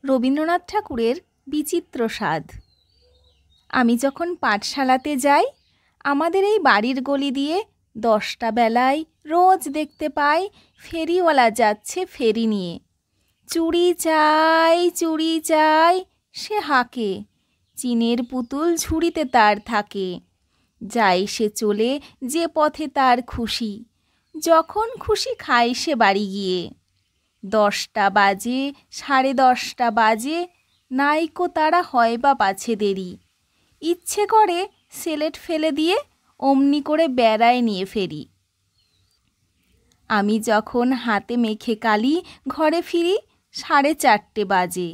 রবীন্দ্রনাথ ঠাকুরের বিচিত্র স্বাদ। আমি যখন পাঠশালাতে যাই, আমাদের এই বাড়ির গলি দিয়ে 10টা বেলায় রোজ দেখতে পাই ফেরিওয়ালা যাচ্ছে ফেরি নিয়ে। চুড়ি চাই চুড়ি চাই সে হাঁকে, চিনের পুতুল ঝুড়িতে তার থাকে। যায় সে চলে যে পথে তার খুশি, যখন খুশি খায় সে বাড়ি গিয়ে। 10টা বাজে 10:30 বাজে, নাইকো তারা হয় বা পাছে দেরি। ইচ্ছে করে সেলেট ফেলে দিয়ে অমনি করে বেড়ায় নিয়ে ফেরি। আমি যখন হাতে মেখে কালি ঘরে ফিরি 4:30 বাজে।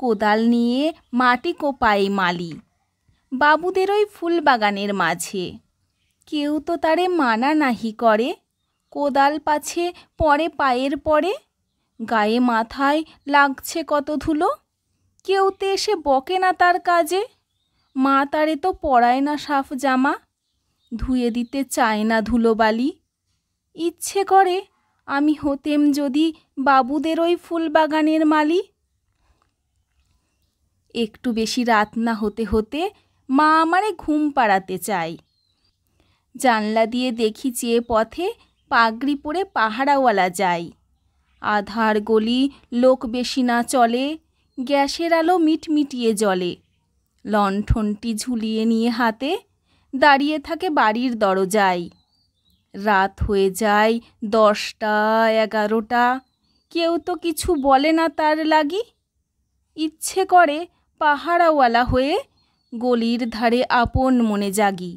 কোদাল নিয়ে মাটি কোপাই মালি, বাবুদের ওই ফুল বাগানের মাঝে। কেউ তো তারে মানা নাহি করে, কোদাল পাছে পরে পায়ের পরে। গায়ে মাথায় লাগছে কত ধুলো, কেউ তো এসে বকে না তার কাজে। মা তারে তো পরায় না সাফ জামা, ধুয়ে দিতে চায় না ধুলোবালি। ইচ্ছে করে আমি হতেম যদি বাবুদের ওই ফুল বাগানের মালি। একটু বেশি রাত না হতে হতে মা আমারে ঘুম পাড়াতে চায়। জানলা দিয়ে দেখি চেয়ে পথে পাগড়ি পরে পাহারাওয়ালা যায়। আধার গলি লোক বেশি না চলে, গ্যাসের আলো মিটমিটিয়ে জ্বলে। লণ্ঠনটি ঝুলিয়ে নিয়ে হাতে দাঁড়িয়ে থাকে বাড়ির দরজায়। রাত হয়ে যায় 10টা 11টা, কেউ তো কিছু বলে না তার লাগি। ইচ্ছে করে পাহারাওয়ালা হয়ে গলির ধারে আপন মনে জাগি।